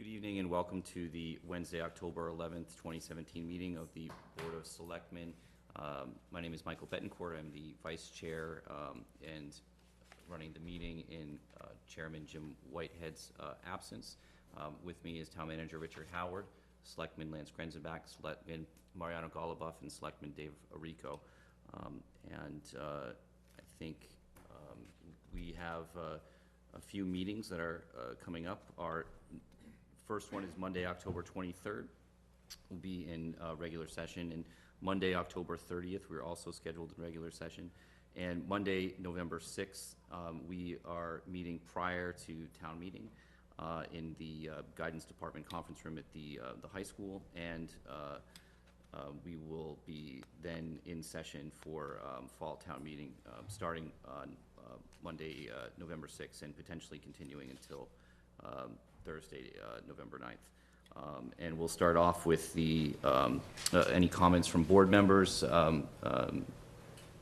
Good evening and welcome to the Wednesday, October 11th, 2017 meeting of the Board of Selectmen. My name is Michael Betancourt. I'm the Vice Chair and running the meeting in Chairman Jim Whitehead's absence. With me is Town Manager Richard Howard, Selectman Lance Grenzenbach, Selectman Mariano Goluboff, and Selectman Dave Arico. I think we have a few meetings that are coming up. Our first one is Monday, October 23rd. We'll be in regular session, and Monday, October 30th, we're also scheduled in regular session. And Monday, November 6th, we are meeting prior to town meeting in the Guidance Department conference room at the high school, and we will be then in session for fall town meeting starting on Monday, November 6th, and potentially continuing until Thursday, November 9th. And we'll start off with the any comments from board members.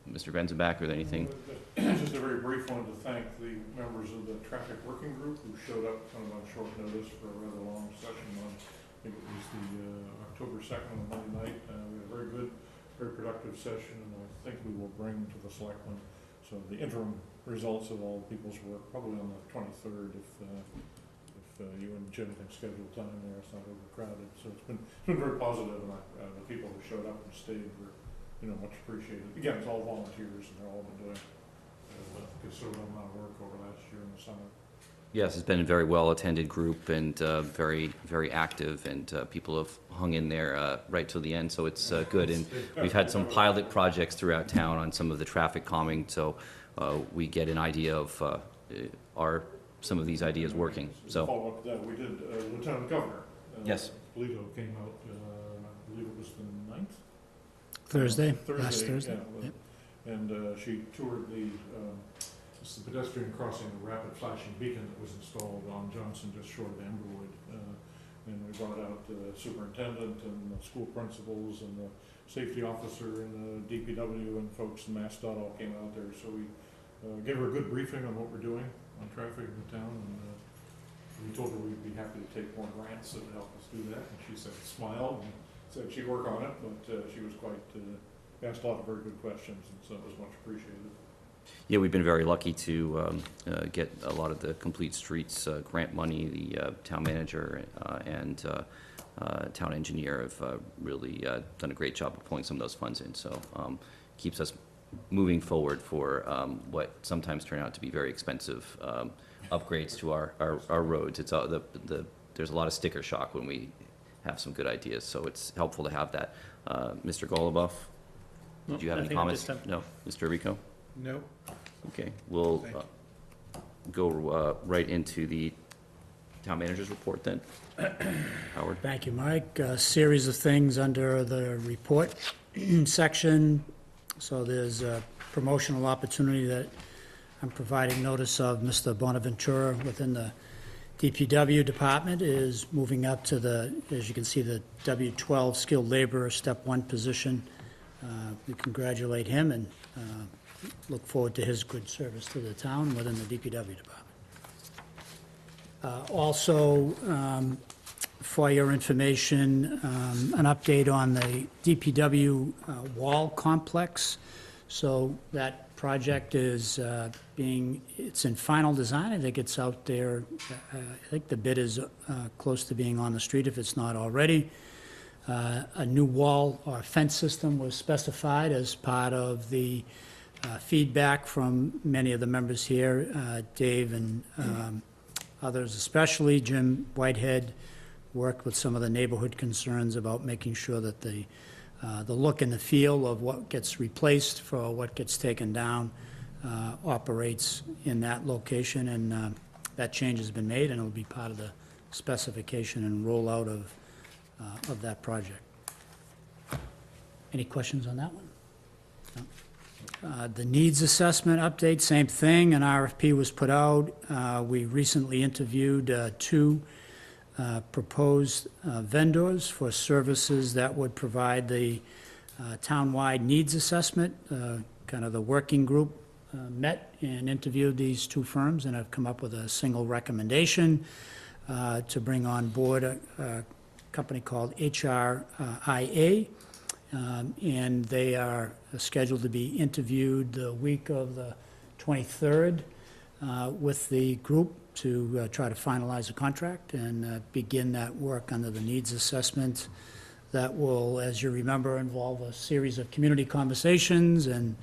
Mr. Grenzenbach, or anything? Just a very brief one to thank the members of the traffic working group who showed up kind of on short notice for a rather long session on, I think it was the October 2nd on Monday night. We had a very good, very productive session, and I think we will bring to the selectmen so the interim results of all people's work, probably on the 23rd if you and Jim can schedule time there. It's not overcrowded. So it's been very positive, and the people who showed up and stayed were much appreciated. Again, it's all volunteers, and they've all been doing a considerable amount of work over last year in the summer. Yes, it's been a very well-attended group and very, very active, and people have hung in there right till the end, so it's good. And we've had some pilot projects throughout town on some of the traffic calming, so we get an idea of are some of these ideas working. So follow up to that, we did Lieutenant Governor. Yes. Polito came out, I believe it was the 9th? Last Thursday. Yeah, yep. And she toured the pedestrian crossing, the rapid flashing beacon that was installed on Johnson just short of Amberwood. And we brought out the superintendent and the school principals and the safety officer and the DPW and folks in MassDOT all came out there. So we gave her a good briefing on what we're doing on traffic in the town. And we told her we'd be happy to take more grants that would help us do that. And she said, smiled, and said she'd work on it, but she was quite, asked a lot of very good questions, and so it was much appreciated. yeah, we've been very lucky to get a lot of the Complete Streets grant money. The town manager and town engineer have really done a great job of pulling some of those funds in, so keeps us moving forward for what sometimes turn out to be very expensive upgrades to our roads. It's there's a lot of sticker shock when we have some good ideas, so it's helpful to have that. Mr. Goluboff, did you have any comments? No. Mr. Arico? No. Okay, we'll go right into the town manager's report then. Howard? Thank you, Mike. A series of things under the report section. So there's a promotional opportunity that I'm providing notice of. Mr. Bonaventura within the DPW department is moving up to the, as you can see, the W12 skilled laborer step 1 position. We congratulate him and look forward to his good service to the town within the DPW department. Also, for your information, an update on the DPW wall complex. So that project is it's in final design. I think it's out there. I think the bid is close to being on the street if it's not already. A new wall or fence system was specified as part of the feedback from many of the members here, Dave and others especially. Jim Whitehead worked with some of the neighborhood concerns about making sure that the look and the feel of what gets replaced for what gets taken down operates in that location, and that change has been made, and it'll be part of the specification and rollout of that project. Any questions on that one? No. The needs assessment update, same thing. An RFP was put out. We recently interviewed 2 proposed vendors for services that would provide the town-wide needs assessment. Kind of the working group met and interviewed these 2 firms and have come up with a single recommendation. to bring on board a company called HRIA, and they are scheduled to be interviewed the week of the 23rd with the group to try to finalize a contract and begin that work under the needs assessment. That will, as you remember, involve a series of community conversations and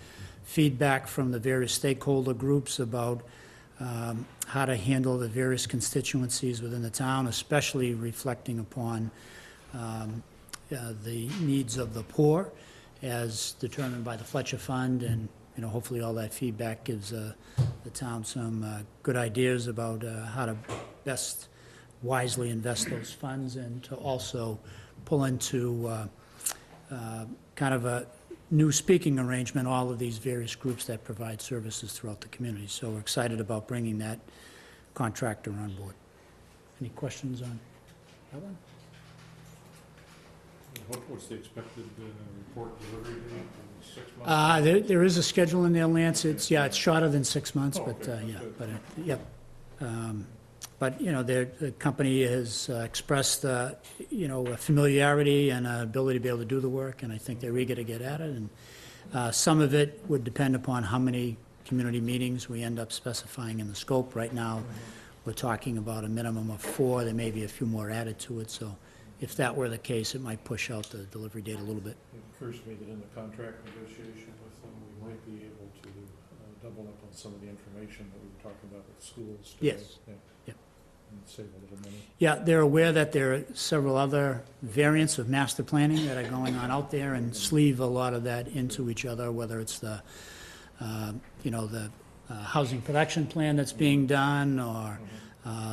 feedback from the various stakeholder groups about how to handle the various constituencies within the town, especially reflecting upon the needs of the poor as determined by the Fletcher Fund, and hopefully all that feedback gives the town some good ideas about how to best wisely invest those funds, and to also pull into kind of a new speaking arrangement all of these various groups that provide services throughout the community. So we're excited about bringing that contractor on board. Any questions on that one? What's the expected report delivery date? In 6 months? There is a schedule in there, Lance. It's shorter than 6 months, Oh, but, okay, yeah, good. but, yep. But, the company has expressed, a familiarity and an ability to be able to do the work, and I think they're eager to get at it. And some of it would depend upon how many community meetings we end up specifying in the scope. Right now, we're talking about a minimum of 4. There may be a few more added to it, so if that were the case, it might push out the delivery date a little bit. It occurs to me that in the contract negotiation with them, we might be able to double up on some of the information that we were talking about with schools today. Yes. Yeah. Yep. And save a little money. Yeah, they're aware that there are several other variants of master planning that are going on out there and sleeve a lot of that into each other, whether it's the housing production plan that's being done, or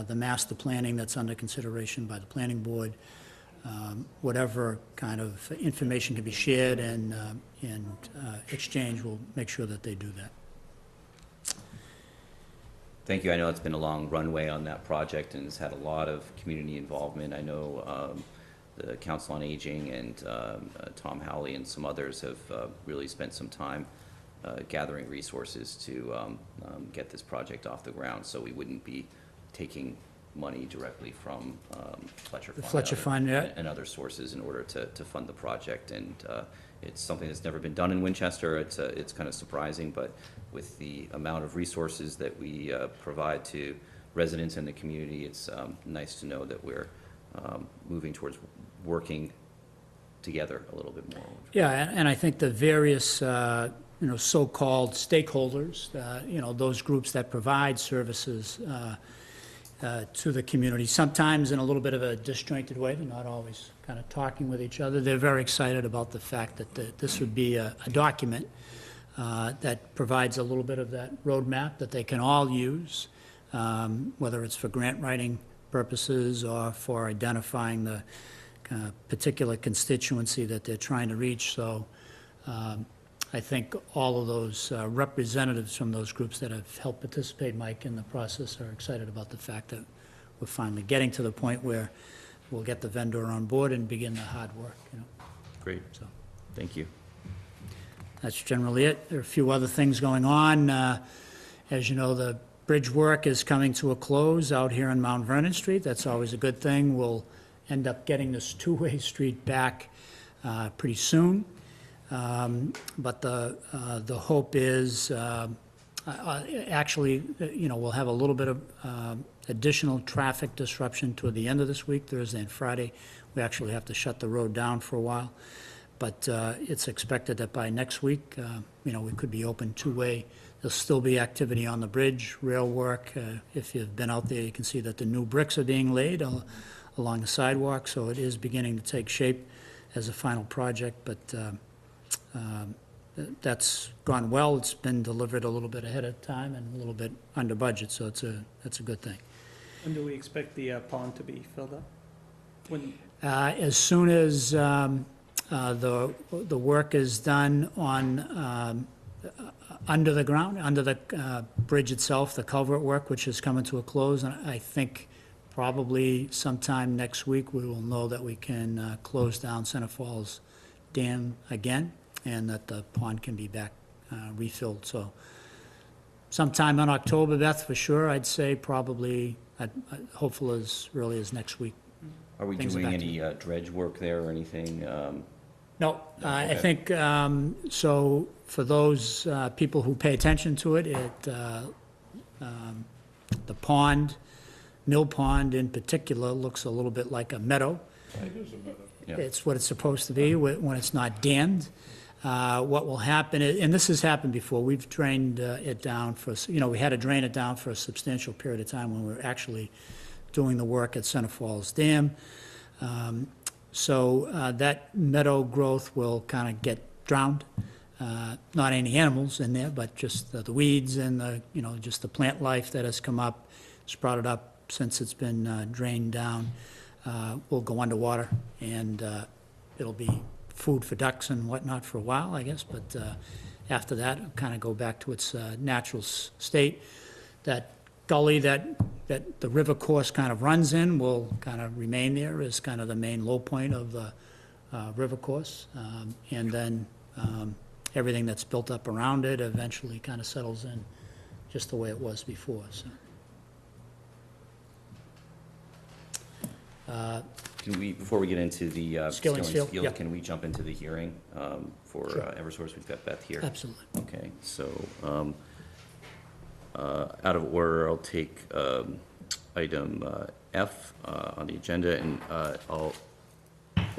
the master planning that's under consideration by the planning board. Whatever kind of information can be shared and exchange, we'll make sure that they do that. Thank you. I know it's been a long runway on that project, and it's had a lot of community involvement. I know the Council on Aging and Tom Howley and some others have really spent some time gathering resources to get this project off the ground, so we wouldn't be taking money directly from Fletcher Fund. The Fletcher Fund, yeah. And other sources in order to fund the project. And it's something that's never been done in Winchester. It's kind of surprising, but with the amount of resources that we provide to residents in the community, it's nice to know that we're moving towards working together a little bit more. Yeah, and I think the various, so-called stakeholders, those groups that provide services to the community, sometimes in a little bit of a disjointed way. They're not always kind of talking with each other. They're very excited about the fact that this would be a document that provides a little bit of that roadmap that they can all use, whether it's for grant writing purposes or for identifying the particular constituency that they're trying to reach. So I think all of those representatives from those groups that have helped participate, Mike, in the process are excited about the fact that we're finally getting to the point where we'll get the vendor on board and begin the hard work, Great. So Thank you. that's generally it. There are a few other things going on. As you know, the bridge work is coming to a close out here on Mount Vernon Street. That's always a good thing. We'll end up getting this two-way street back pretty soon. But the hope is, actually, we'll have a little bit of additional traffic disruption toward the end of this week, Thursday and Friday. We actually have to shut the road down for a while. But it's expected that by next week, we could be open two-way. There'll still be activity on the bridge, rail work. If you've been out there, you can see that the new bricks are being laid along the sidewalk, so it is beginning to take shape as a final project, but that's gone well. It's been delivered a little bit ahead of time and a little bit under budget, so that's a good thing. When do we expect the pond to be filled up? When, As soon as the work is done on under the ground, under the bridge itself, the culvert work, which is coming to a close, and I think probably sometime next week we will know that we can close down Center Falls Dam again, and that the pond can be back refilled. So sometime in October, Beth, for sure, I'd say probably hopeful as early as next week. Are we Things are doing back to- any dredge work there or anything? No, I okay. think, so for those people who pay attention to it, the pond, Mill Pond in particular, looks a little bit like a meadow. It is a better. Yeah. It's what it's supposed to be when it's not dammed. What will happen, and this has happened before, we've drained it down for, we had to drain it down for a substantial period of time when we were actually doing the work at Center Falls Dam. So that meadow growth will kind of get drowned. Not any animals in there, but just the weeds and just the plant life that has come up, sprouted up since it's been drained down, will go underwater, and it'll be food for ducks and whatnot for a while, I guess, but after that, it'll kind of go back to its natural state. That gully that the river course kind of runs in will kind of remain there as kind of the main low point of the river course. And then everything that's built up around it eventually kind of settles in just the way it was before, so. Can we, before we get into the Skilling Steel, yeah. can we jump into the hearing for Sure. Eversource? We've got Beth here. Absolutely. Okay, so, out of order, I'll take item F on the agenda, and I'll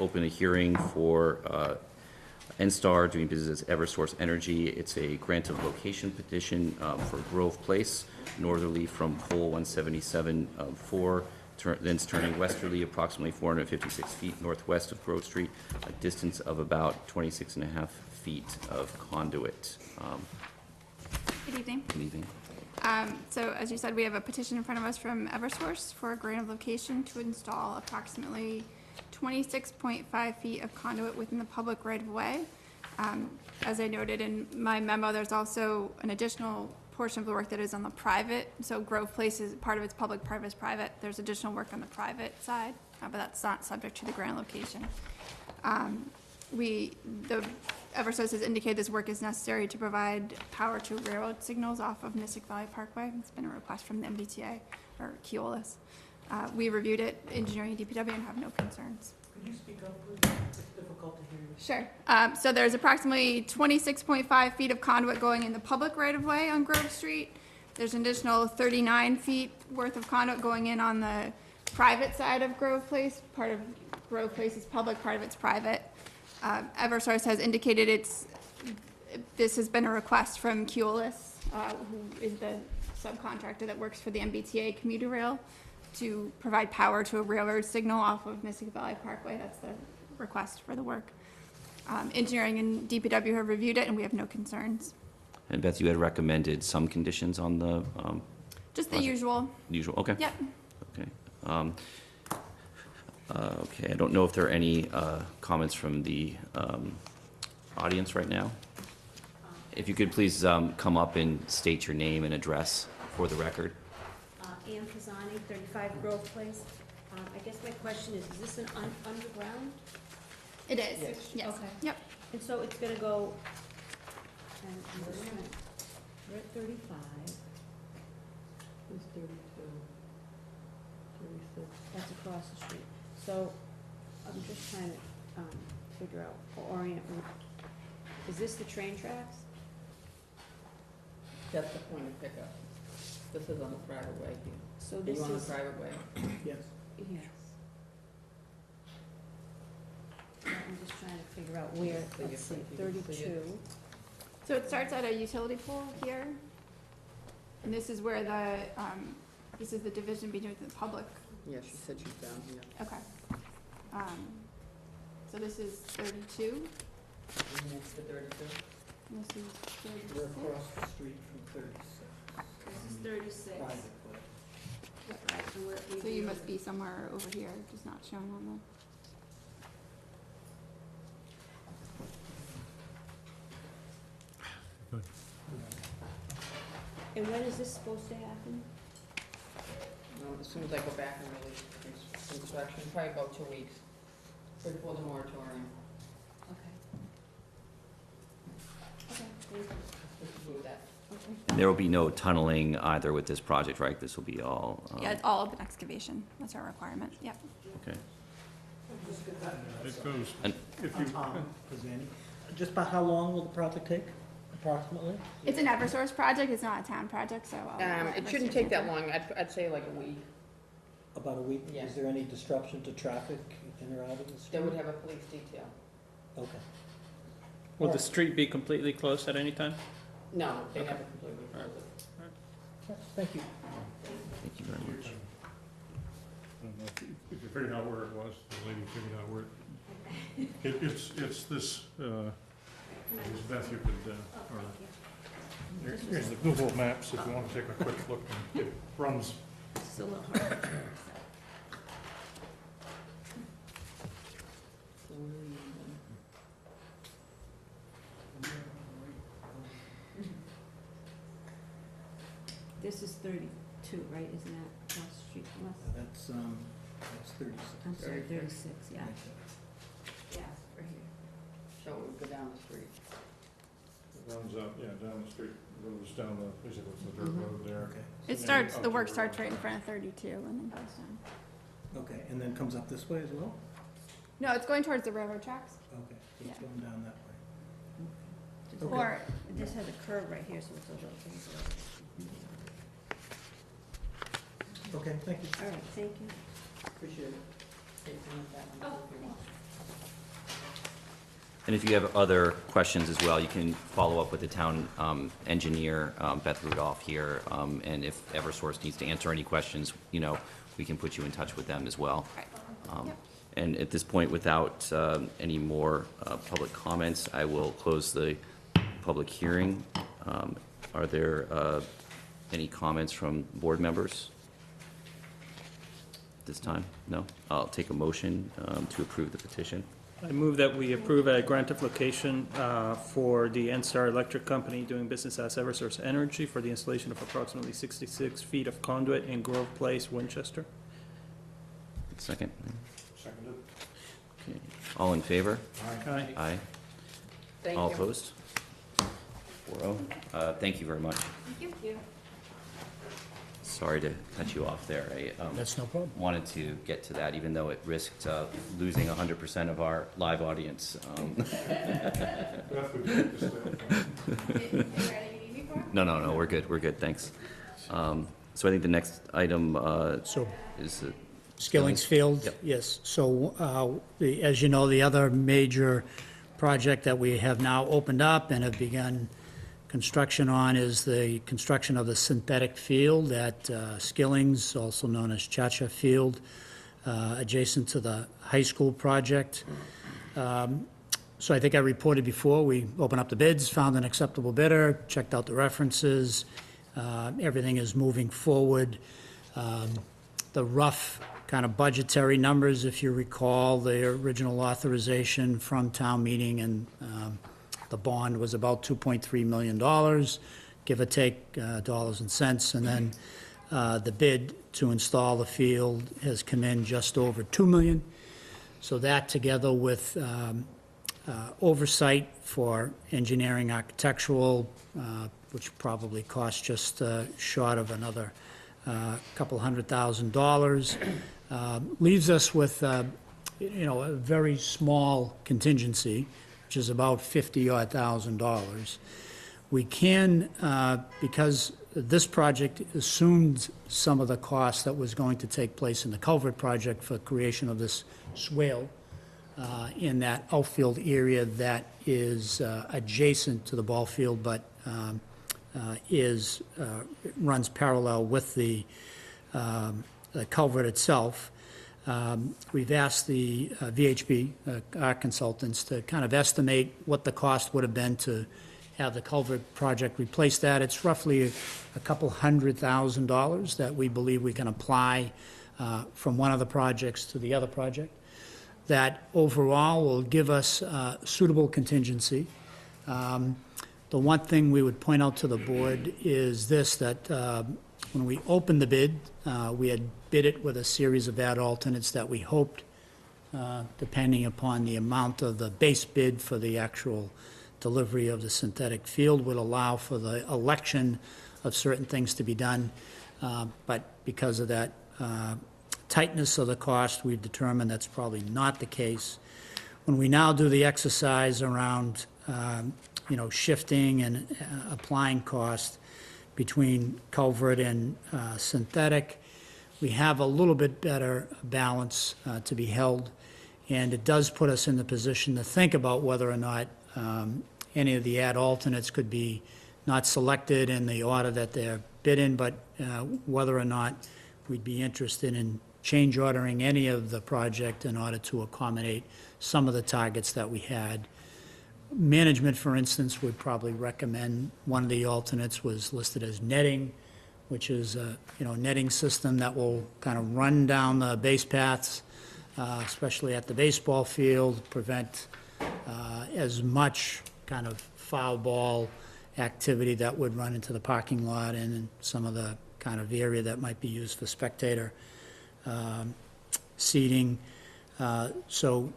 open a hearing for NSTAR doing business as Eversource Energy. It's a grant of location petition for Grove Place, northerly from pole 177.4, thence turning westerly approximately 456 feet northwest of Grove Street, a distance of about 26.5 feet of conduit. Good evening. Good evening. So as you said, we have a petition in front of us from Eversource for a grant of location to install approximately 26.5 feet of conduit within the public right-of-way. As I noted in my memo, there's also an additional portion of the work that is on the private. So Grove Place is part of its public, part of its private. There's additional work on the private side, but that's not subject to the grant location. The Eversource has indicated this work is necessary to provide power to railroad signals off of Mystic Valley Parkway. It's been a request from the MBTA, or Keolis. We reviewed it, engineering and DPW, and have no concerns. Could you speak up, please? It's difficult to hear you. Sure. So there's approximately 26.5 feet of conduit going in the public right-of-way on Grove Street. There's an additional 39 feet worth of conduit going in on the private side of Grove Place. Part of Grove Place is public, part of it's private. Eversource has indicated this has been a request from Keolis, who is the subcontractor that works for the MBTA commuter rail, to provide power to a railroad signal off of Mystic Valley Parkway. That's the request for the work. Engineering and DPW have reviewed it, and we have no concerns. And Beth, you had recommended some conditions on the Just the Project. usual. usual, okay? Yep. Okay. Okay, I don't know if there are any comments from the audience right now. If you could please come up and state your name and address for the record. Ann Pisani, 35 Grove Place. I guess my question is this an underground? It is. Yes. Yes. Okay. Yep. And so it's gonna go, we're at 35. It's 32, 36. That's across the street. So I'm just trying to figure out, or orient, is this the train tracks? That's the point of pickup. This is on the private way here. So Are this you on the is, private way? Yes. yes. Yeah, I'm just trying to figure out where, So let's see, you can see 32. it. So it starts at a utility pole here, and this is where this is the division between the public. Yeah, she said she's down here. Okay. So this is 32, And that's the 32? and this is We're 36. across the street from 36. This is 36. Private way. Right, and we're- So you must be somewhere over here, just not shown on the. And when is this supposed to happen? As soon as I go back and release inspection, probably about 2 weeks before the moratorium. Okay. Okay, thank you. Just to do that. Okay. And there will be no tunneling either with this project, right? This will be all, Yeah, it's all open excavation. That's our requirement. Yep. okay. It goes, And- if you, Just about how long will the project take, approximately? It's an Eversource project. It's not a town project, so. It shouldn't take that long, I'd say like a week. About a week? Yeah. Is there any disruption to traffic in or out of the street? They would have a police detail. Okay. Will the Alright. street be completely closed at any time? No, they never completely close it. Thank you. Thank you very much. I don't know if you figured out where it was, the lady figured out where it's this, Beth, you could, or, here's the Google Maps if you want to take a quick look, and it runs. It's a little hard. So where are you then? This is 32, right, isn't that West Street West? That's 36. I'm sorry, 36, yeah. Yeah, right here. So it would go down the street. It runs up, yeah, down the street, goes down the, basically it's the dirt Mhm. road there. Okay. It starts, the work starts right in front of 32 and then goes down. Okay, and then comes up this way as well? No, it's going towards the railroad tracks. Okay, so it's Yeah. going down that way. Just- Okay. Or, It just has a curve right here, so it's a little thing. Okay, thank you. All right, thank you. Appreciate it. Take some of that one if you want. And if you have other questions as well, you can follow up with the town engineer, Beth Rudolph here. And if Eversource needs to answer any questions, we can put you in touch with them as well. right. Yep. And at this point, without any more public comments, I will close the public hearing. Are there any comments from board members this time? No? I'll take a motion to approve the petition. I move that we approve a grant of location for the NSTAR Electric Company doing business as Eversource Energy for the installation of approximately 66 feet of conduit in Grove Place, Winchester. Second? Seconded. Okay. All in favor? Aye. Aye. Thank All you. opposed? 4-0. Thank you very much. Thank you. Sorry to cut you off there. I That's no problem. wanted to get to that, even though it risked losing 100% of our live audience. Beth, would you like to stay? No, we're good, thanks. So I think the next item So is, Skilling's Field? Yep. Yes. So, as you know, the other major project that we have now opened up and have begun construction on is the construction of the synthetic field at Skilling's, also known as Chacha Field, adjacent to the high school project. So I think I reported before, we opened up the bids, found an acceptable bidder, checked out the references. Everything is moving forward. The rough kind of budgetary numbers, if you recall, the original authorization from town meeting and the bond was about $2.3 million, give or take dollars and cents. And then the bid to install the field has come in just over $2 million. So that, together with oversight for engineering architectural, which probably cost just short of another couple $100,000, leaves us with a very small contingency, which is about $50,000. We can, because this project assumed some of the cost that was going to take place in the culvert project for creation of this swale in that outfield area that is adjacent to the ball field, but runs parallel with the culvert itself. We've asked the VHB, our consultants, to kind of estimate what the cost would have been to have the culvert project replace that. It's roughly a couple $100,000 that we believe we can apply from one of the projects to the other project. That overall will give us suitable contingency. The one thing we would point out to the board is this, that when we opened the bid, we had bid it with a series of ad alternates that we hoped, depending upon the amount of the base bid for the actual delivery of the synthetic field would allow for the election of certain things to be done. But because of that tightness of the cost, we've determined that's probably not the case. When we now do the exercise around, shifting and applying cost between culvert and synthetic, we have a little bit better balance to be held. And it does put us in the position to think about whether or not any of the ad alternates could be not selected in the order that they're bid in, but whether or not we'd be interested in change ordering any of the project in order to accommodate some of the targets that we had. Management, for instance, would probably recommend one of the alternates was listed as netting, which is a netting system that will kind of run down the base paths, especially at the baseball field, prevent as much kind of foul ball activity that would run into the parking lot and some of the kind of area that might be used for spectator seating. So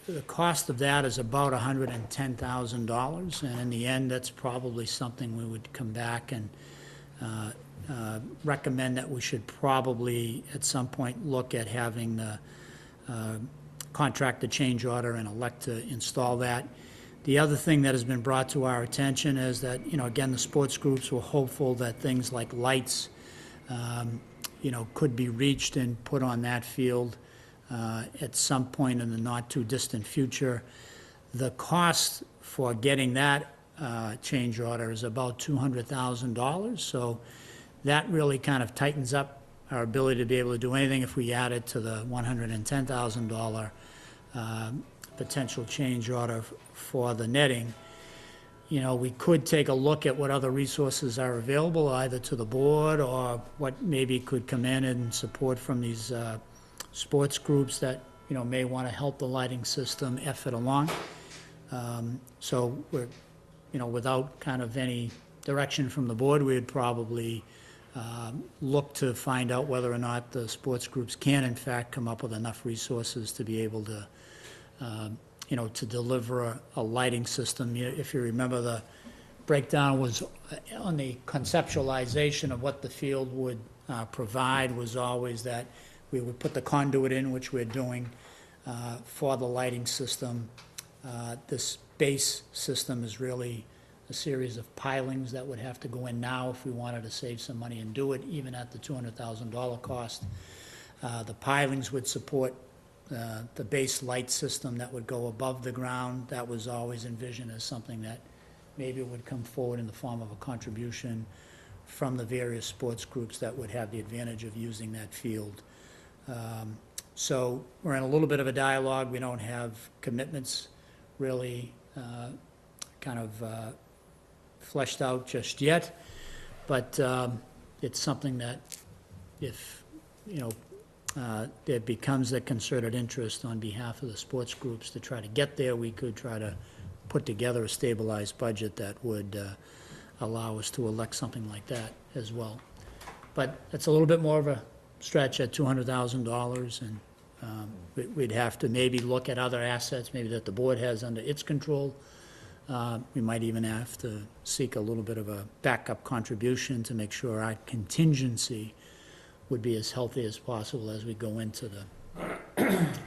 the cost of that is about $110,000, and in the end, that's probably something we would come back and recommend that we should probably at some point look at having the contractor change order and elect to install that. The other thing that has been brought to our attention is that, again, the sports groups were hopeful that things like lights, could be reached and put on that field at some point in the not-too-distant future. The cost for getting that change order is about $200,000, so that really kind of tightens up our ability to be able to do anything if we add it to the $110,000 potential change order for the netting. We could take a look at what other resources are available, either to the board or what maybe could come in and support from these sports groups that, may want to help the lighting system effort along. So we're, without kind of any direction from the board, we'd probably look to find out whether or not the sports groups can in fact come up with enough resources to be able to to deliver a lighting system. If you remember, the breakdown was on the conceptualization of what the field would provide was always that we would put the conduit in, which we're doing for the lighting system. This base system is really a series of pilings that would have to go in now if we wanted to save some money and do it, even at the $200,000 cost. The pilings would support the base light system that would go above the ground. That was always envisioned as something that maybe would come forward in the form of a contribution from the various sports groups that would have the advantage of using that field. So we're in a little bit of a dialogue. We don't have commitments really fleshed out just yet, but it's something that if, there becomes a concerted interest on behalf of the sports groups to try to get there, we could try to put together a stabilized budget that would allow us to elect something like that as well. But it's a little bit more of a stretch at $200,000, and we'd have to maybe look at other assets, maybe that the board has under its control. We might even have to seek a little bit of a backup contribution to make sure our contingency would be as healthy as possible as we go into the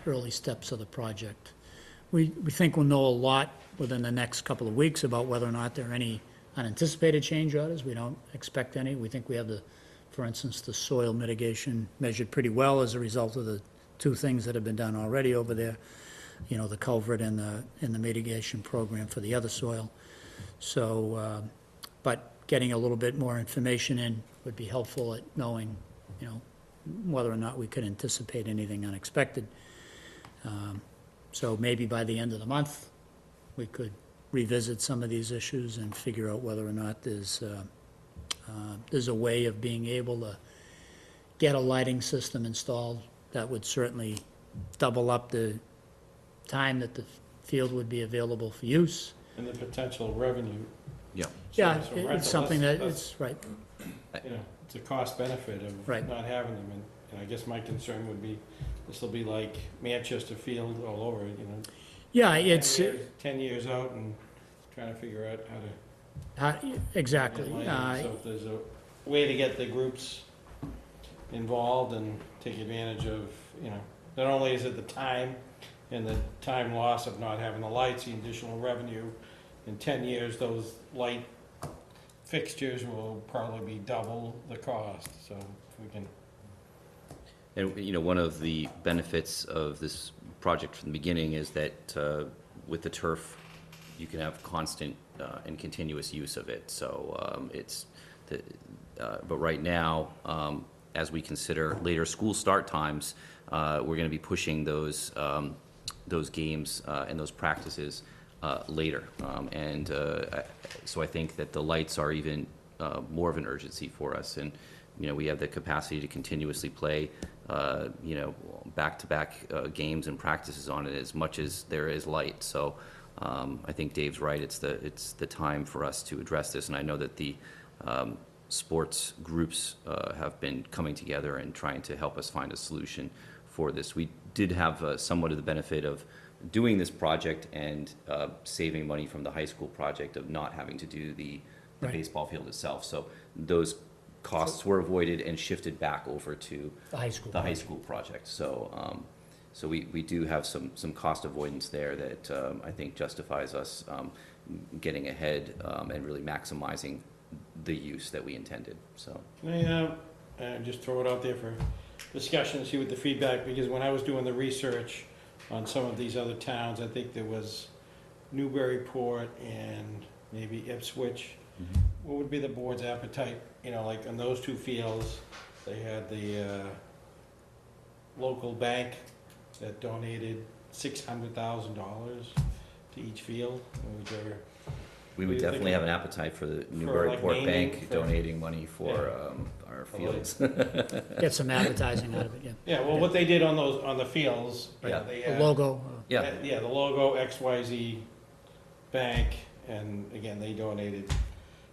early steps of the project. We think we'll know a lot within the next couple of weeks about whether or not there are any unanticipated change orders. We don't expect any. We think we have for instance, the soil mitigation measured pretty well as a result of the two things that have been done already over there, the culvert and the mitigation program for the other soil. So, but getting a little bit more information in would be helpful at knowing, whether or not we could anticipate anything unexpected. So maybe by the end of the month, we could revisit some of these issues and figure out whether or not there's a way of being able to get a lighting system installed that would certainly double up the time that the field would be available for use. And the potential revenue. Yeah. Yeah, So rental, it's something that, that's- it's, right, It's a cost benefit of Right. not having them, and I guess my concern would be, this will be like Manchester Field all over, yeah, it's, 10 years out, and trying to figure out how to. Exactly. get lighting. So if there's a way to get the groups involved and take advantage of, not only is it the time and the time loss of not having the lights, the additional revenue, in 10 years, those light fixtures will probably be double the cost, so if we can. And, one of the benefits of this project from the beginning is that with the turf, you can have constant and continuous use of it. So but right now, as we consider later school start times, we're going to be pushing those games and those practices later. So I think that the lights are even more of an urgency for us. And, we have the capacity to continuously play, back-to-back games and practices on it as much as there is light. So I think Dave's right. It's the time for us to address this. And I know that the sports groups have been coming together and trying to help us find a solution for this. We did have somewhat of the benefit of doing this project and saving money from the high school project of not having to do the Right. baseball field itself. So those costs were avoided and shifted back over to The high school. the high school project. So, so we do have some cost avoidance there that I think justifies us getting ahead and really maximizing the use that we intended, so. Just throw it out there for discussion, see what the feedback, because when I was doing the research on some of these other towns, I think there was Newburyport and maybe Ipswich. What would be the board's appetite, like on those two fields? They had the local bank that donated $600,000 to each field, whichever. We would definitely have an appetite for the Newburyport naming, Bank for- donating money for our fields. Get some advertising out of it, yeah. Yeah, well, what they did on the fields, Yeah. they The had. logo, Yeah, Yeah, the logo, XYZ Bank, and again, they donated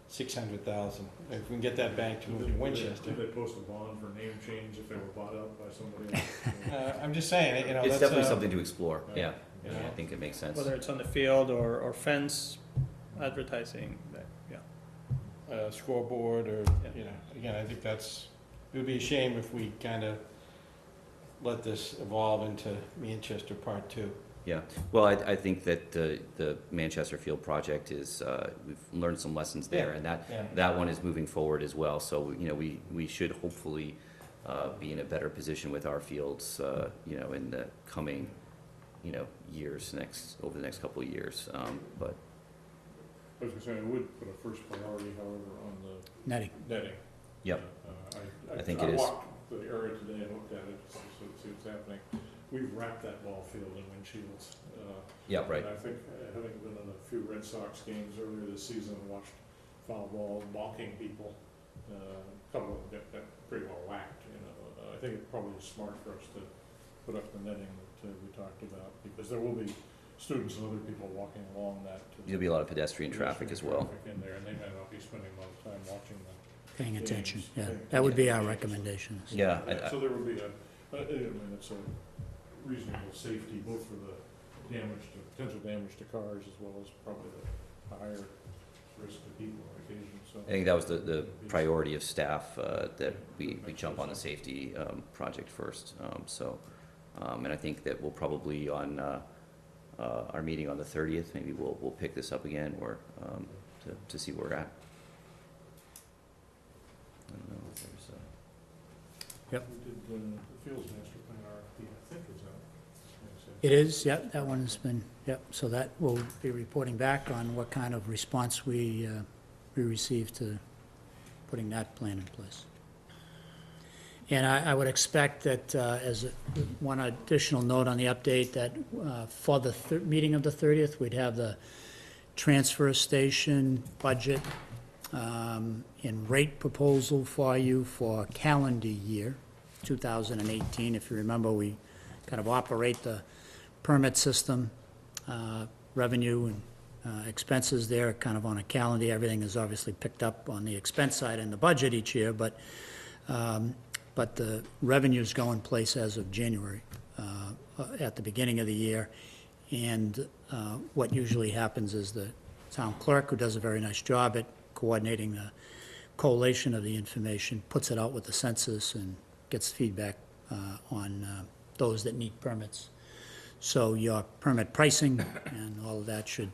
$600,000. If we can get that bank to move to Winchester. Did they post a bond for name change if they were bought out by somebody else? I'm just saying, it's that's. definitely something to explore, yeah. yeah. Yeah. I think it makes sense. Whether it's on the field or fence advertising, yeah. Scoreboard or, again, I think it would be a shame if we kind of let this evolve into Manchester Part 2. Yeah, well, I think that the Manchester Field project is, we've learned some lessons there, and that one is moving forward as well. So, we should hopefully be in a better position with our fields, in the coming, years, over the next couple of years. But I was gonna say, I would put a first priority, however, on the netting. netting. Yep. I think I it is. walked the area today and looked at it, so see what's happening. We've wrapped that ball field in windshields. Yeah, right. And I think, having been in a few Red Sox games earlier this season, and watched foul ball mocking people, a couple of them got pretty well whacked, I think it probably is smart for us to put up the netting that we talked about, because there will be students and other people walking along that. There'll be a lot of pedestrian traffic as well. Traffic in there, and they may not be spending a lot of time watching them. Paying attention, Games. yeah. That would be our recommendation. Yeah, So there would be it's a reasonable safety, both for the potential damage to cars, as well as probably the higher risk to people on occasion, so. I think that was the priority of staff, that we jump on the safety project first. And I think that we'll probably on our meeting on the 30th, maybe we'll pick this up again, or to see where we're at. I don't know if there's We did, the Fields Master Plan RFP, I think is out. It is, yep, that one has been, yep, so that will be reporting back on what kind of response we received to putting that plan in place. And I would expect that, as one additional note on the update, that for the meeting of the 30th, we'd have the transfer station budget and rate proposal for you for calendar year 2018. If you remember, we kind of operate the permit system, revenue and expenses there kind of on a calendar. Everything is obviously picked up on the expense side in the budget each year, but the revenues go in place as of January at the beginning of the year. And what usually happens is the town clerk, who does a very nice job at coordinating the collation of the information, puts it out with the census and gets feedback on those that need permits. So your permit pricing and all of that should,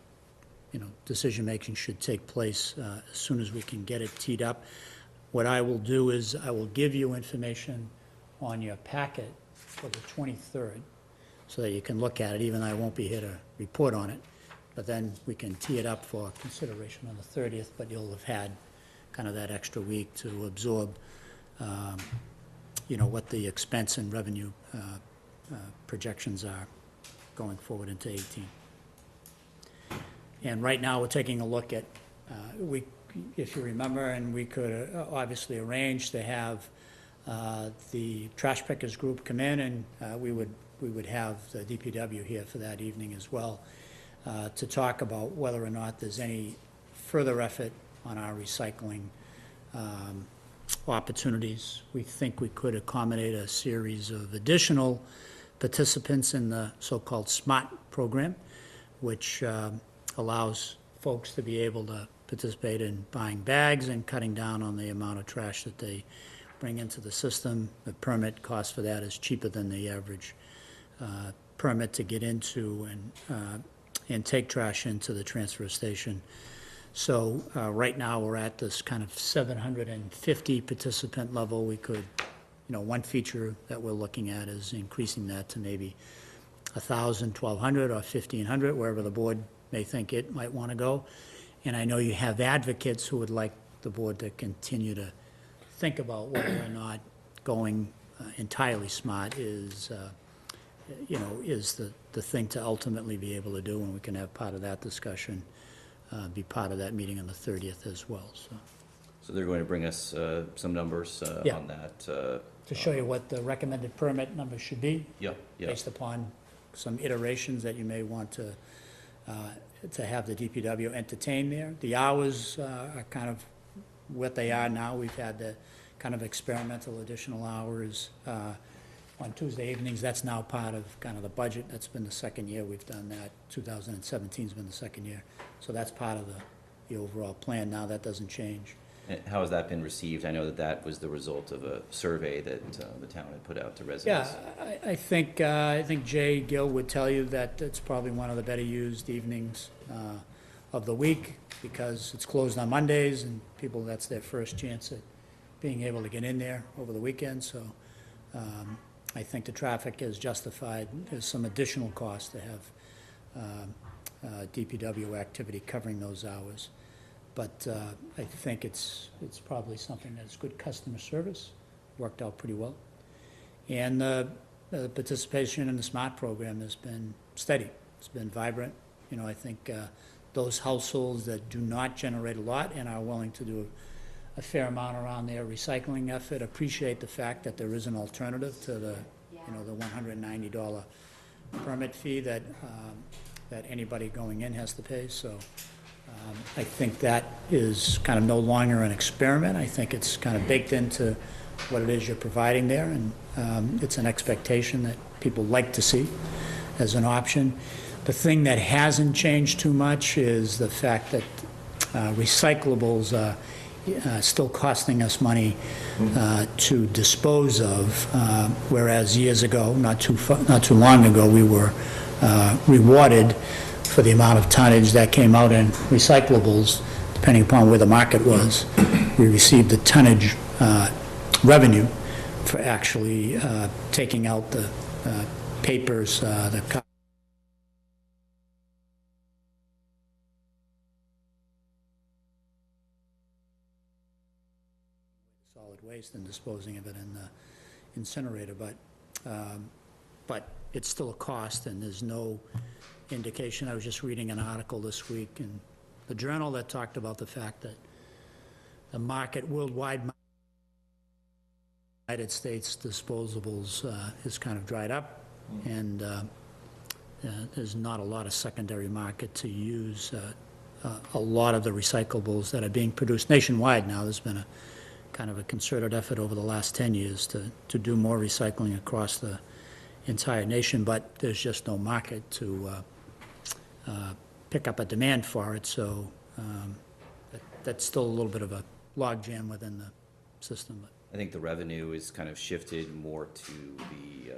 decision-making should take place as soon as we can get it teed up. What I will do is I will give you information on your packet for the 23rd, so that you can look at it, even though I won't be here to report on it. But then we can tee it up for consideration on the 30th, but you'll have had kind of that extra week to absorb, what the expense and revenue projections are going forward into 18. And right now, we're taking a look at, if you remember, and we could obviously arrange to have the trash pickers group come in, and we would have the DPW here for that evening as well, to talk about whether or not there's any further effort on our recycling opportunities. We think we could accommodate a series of additional participants in the so-called SMART program, which allows folks to be able to participate in buying bags and cutting down on the amount of trash that they bring into the system. The permit cost for that is cheaper than the average permit to get into and take trash into the transfer station. So right now, we're at this kind of 750 participant level. We could, one feature that we're looking at is increasing that to maybe 1,000, 1,200, or 1,500, wherever the board may think it might want to go. And I know you have advocates who would like the board to continue to think about whether or not going entirely SMART is the thing to ultimately be able to do, and we can have part of that discussion, be part of that meeting on the 30th as well, so. So they're going to bring us some numbers Yeah. on that. To show you what the recommended permit number should be, Yep, yep. based upon some iterations that you may want to have the DPW entertain there. The hours are kind of what they are now. We've had the kind of experimental additional hours on Tuesday evenings. That's now part of kind of the budget. That's been the second year we've done that. 2017's been the second year. So that's part of the overall plan. Now that doesn't change. And how has that been received? I know that was the result of a survey that the town had put out to Yeah, residents. I think Jay Gill would tell you that it's probably one of the better used evenings of the week, because it's closed on Mondays, and people, that's their first chance at being able to get in there over the weekend. So I think the traffic is justified. There's some additional cost to have DPW activity covering those hours. But I think it's probably something that's good customer service, worked out pretty well. And the participation in the SMART program has been steady. It's been vibrant. I think those households that do not generate a lot and are willing to do a fair amount around their recycling effort appreciate the fact that there is an alternative to the $190 permit fee that anybody going in has to pay. So I think that is kind of no longer an experiment. I think it's kind of baked into what it is you're providing there, and it's an expectation that people like to see as an option. The thing that hasn't changed too much is the fact that recyclables are still costing us money to dispose of, whereas years ago, not too long ago, we were rewarded for the amount of tonnage that came out in recyclables, depending upon where the market was. We received the tonnage revenue for actually taking out the papers, the solid waste and disposing of it in the incinerator. But it's still a cost, and there's no indication. I was just reading an article this week in the Journal that talked about the fact that the market worldwide, United States disposables has kind of dried up, and there's not a lot of secondary market to use a lot of the recyclables that are being produced nationwide now. There's been a kind of a concerted effort over the last 10 years to do more recycling across the entire nation, but there's just no market to pick up a demand for it, so that's still a little bit of a logjam within the system. I think the revenue is kind of shifted more to the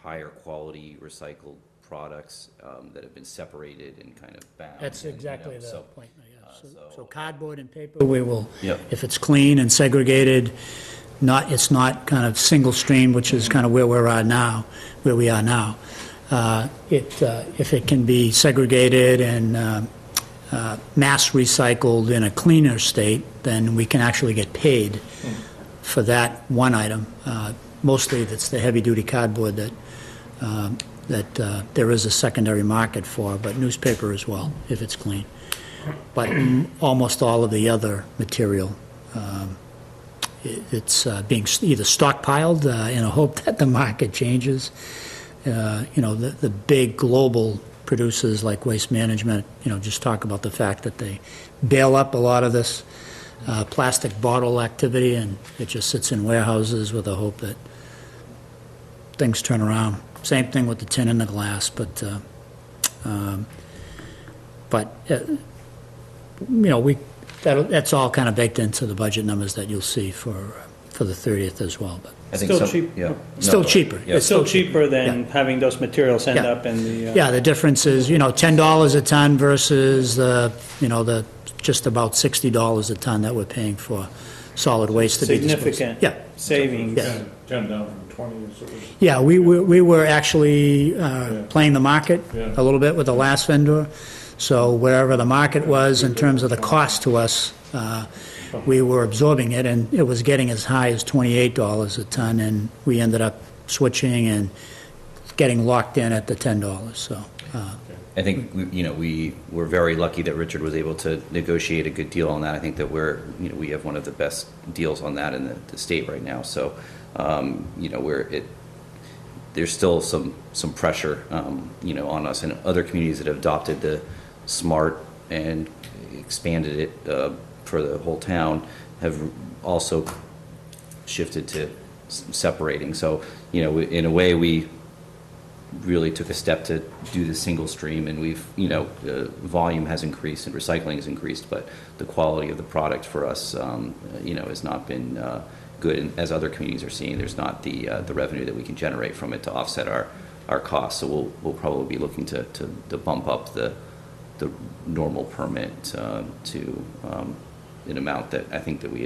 higher quality recycled products that have been separated and kind of bound. That's and, you exactly know, the so, point, yes. so- So cardboard and paper, we will, Yep. if it's clean and segregated, it's not kind of single stream, which is kind of where we are now. If it can be segregated and mass recycled in a cleaner state, then we can actually get paid for that one item. Mostly that's the heavy-duty cardboard that there is a secondary market for, but newspaper as well, if it's clean. But almost all of the other material, it's being either stockpiled in a hope that the market changes. The big global producers like Waste Management, just talk about the fact that they bail up a lot of this plastic bottle activity, and it just sits in warehouses with a hope that things turn around. Same thing with the tin and the glass, but that's all kind of baked into the budget numbers that you'll see for the 30th as well. But I think Still some- cheap. Yeah. still No, cheaper. yeah. It's still cheaper than Yeah. having those materials end Yeah. up in the. Yeah, the difference is, $10 a ton versus the just about $60 a ton that we're paying for solid waste to be disposed. Significant Yeah. savings. Yeah. 10 down from 20 is it was. Yeah, we were actually playing the market Yeah. a little bit with the last vendor. So wherever the market was in terms of the cost to us, we were absorbing it, and it was getting as high as $28 a ton, and we ended up switching and getting locked in at the $10, so. I think, we were very lucky that Richard was able to negotiate a good deal on that. I think that we have one of the best deals on that in the state right now. So, there's still some pressure, on us, and other communities that have adopted the SMART and expanded it for the whole town have also shifted to separating. So, in a way, we really took a step to do the single stream, and we've, volume has increased and recycling has increased, but the quality of the product for us, has not been good. And as other communities are seeing, there's not the revenue that we can generate from it to offset our costs. So we'll probably be looking to bump up the normal permit to an amount that I think that we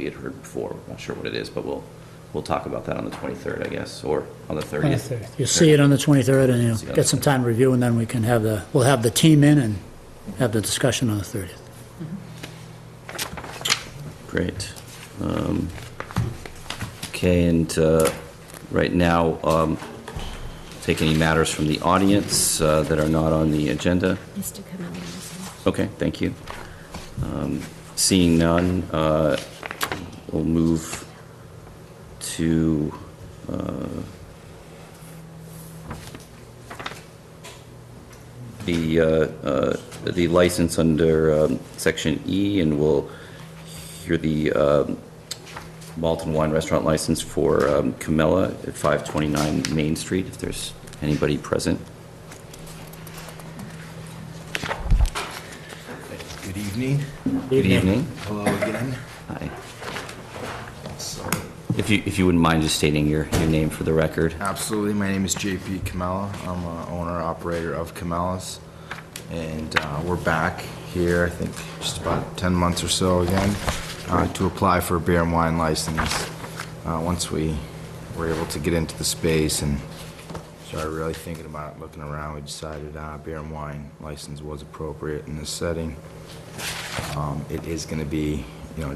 had heard before. I'm not sure what it is, but we'll talk about that on the 23rd, I guess, or on the 30th. You'll see it on the 23rd, and See you on get the some time to review, and then we can we'll have the team in and have the discussion on the 30th. Great. Okay, and right now, take any matters from the audience that are not on the agenda. Mr. Camillo. Okay, thank you. Seeing none, we'll move to the license under Section E, and we'll hear the malt and wine restaurant license for Camilla at 529 Main Street, if there's anybody present. Good evening. Good evening. Hello again. Hi. So, If you wouldn't mind just stating your name for the record. absolutely, my name is JP Kamala. I'm an owner-operator of Kamala's. And we're back here, I think, just about 10 months or so again, to apply for a beer and wine license. Once we were able to get into the space and started really thinking about it, looking around, we decided beer and wine license was appropriate in this setting. It is going to be,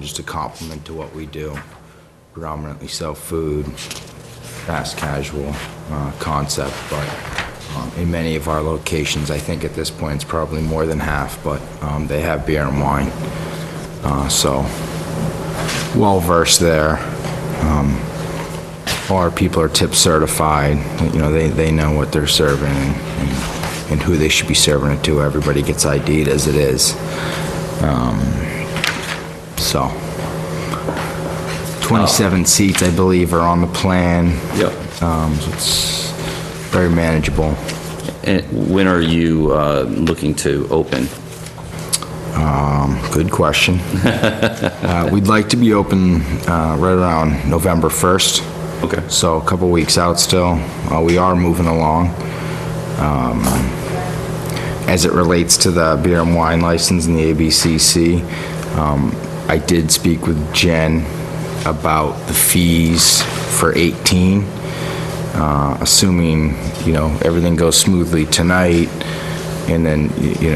just a complement to what we do. Predominantly sell food, fast casual concept, but in many of our locations, I think at this point it's probably more than half, but they have beer and wine. So, well versed there. All our people are tip certified. They know what they're serving and who they should be serving it to. Everybody gets ID'd as it is. So, 27 seats, I believe, are on the plan. Yep. So it's very manageable. When are you looking to open? Good question. We'd like to be open right around November 1st. Okay. So a couple weeks out still. We are moving along. As it relates to the beer and wine license and the ABCC, I did speak with Jen about the fees for 18. Assuming, everything goes smoothly tonight, and then,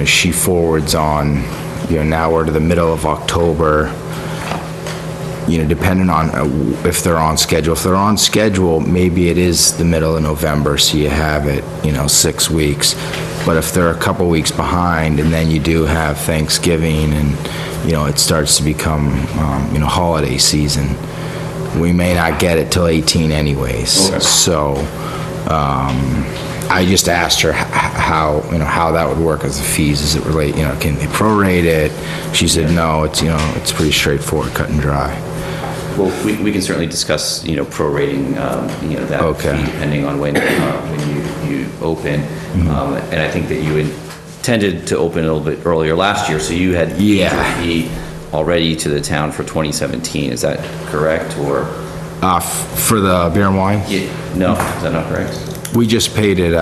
she forwards on, now we're to the middle of October, depending on if they're on schedule. If they're on schedule, maybe it is the middle of November, so you have it, 6 weeks. But if they're a couple weeks behind, and then you do have Thanksgiving, and, it starts to become, holiday season, we may not get it till 18 anyways. Okay. So, I just asked her how that would work as the fees. Does it relate, can they prorate it? She said, no, it's pretty straightforward, cut and dry. Well, we can certainly discuss, prorating, that Okay. fee depending on when you open. And I think that you intended to open a little bit earlier last year, so you had paid your fee already to the town for 2017. Is that correct, or? For the beer and wine? Yeah, no, is that not correct? We just paid it,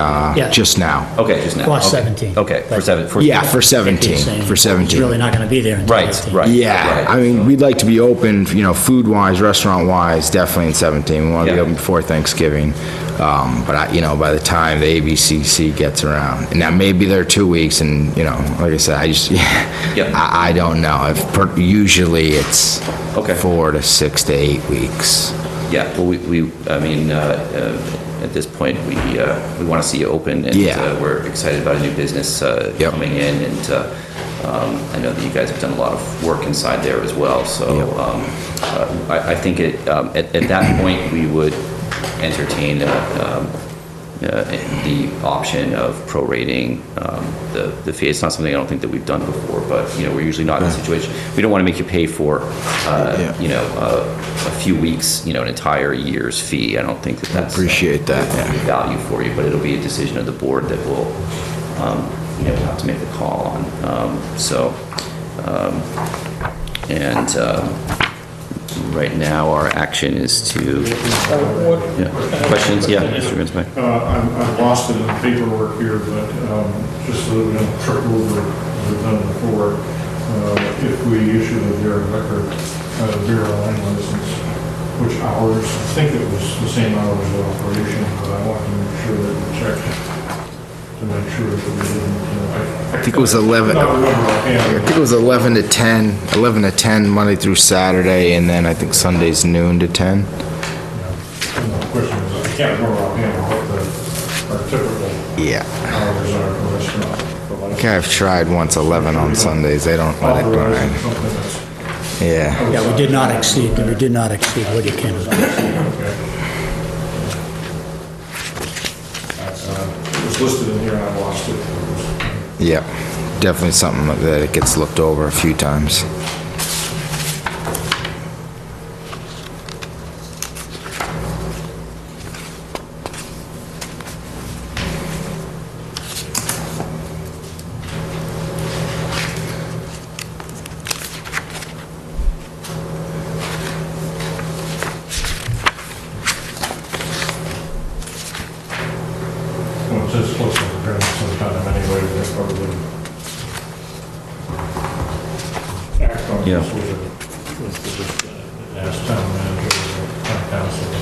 just now. Okay, just now. For Okay. 17. Okay, for But- Yeah, for 17, Saying for It's 17. really not gonna be there until Right, 18. right. Yeah, right. I mean, we'd like to be open, food-wise, restaurant-wise, definitely in 17. We want to be Yeah. open before Thanksgiving. But by the time the ABCC gets around, and now maybe they're 2 weeks, and, like I said, Yep. I don't know. Usually it's Okay. 4 to 6 to 8 weeks. Yeah, well, at this point, we want to see you open, and Yeah. we're excited about a new business Yep. coming in, and I know that you guys have done a lot of work inside there as well, so I think at that point, we would entertain the option of prorating the fee. It's not something I don't think that we've done before, but, we're usually not in a situation, we don't want to make you pay for, a few weeks, an entire year's fee. I don't think that that's. Appreciate that, yeah. Value for you, but it'll be a decision of the board that will, have to make the call on. Right now, our action is to, questions? Yeah, Mr. Grinsby. I've lost it in the paperwork here, but just so that we don't trip over what we've done before, if we issue the beer and liquor, beer and wine license, which hours, I think it was the same hours of operation, but I want to make sure that we check to make sure that we didn't, I think it was 11. I don't remember I offhand. think it was 11 to 10, Monday through Saturday, and then I think Sunday's noon to 10. The question is, I can't remember offhand what our typical Yeah. hours are for restaurant. I think I've tried once 11 on Sundays. They don't let it Authorizing grind. something that's. Yeah. Yeah, we did not exceed what you can do. Okay. It was listed in here, and I lost it. Yep. Definitely something that it gets looked over a few times. Well, it says close to the ground sometime anyway, they probably act on Yeah. this with the ask town manager or town council to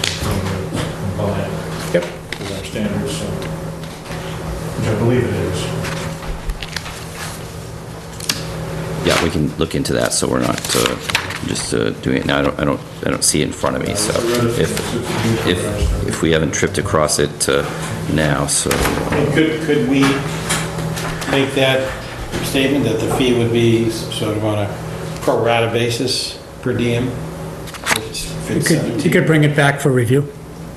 comply Yep. with our standards, so, which I believe it is. Yeah, we can look into that, so we're not just doing it now. I don't see it in front of me, so if we haven't tripped across it now, so. Could we make that statement that the fee would be sort of on a pro rata basis per diem? You could bring it back for review.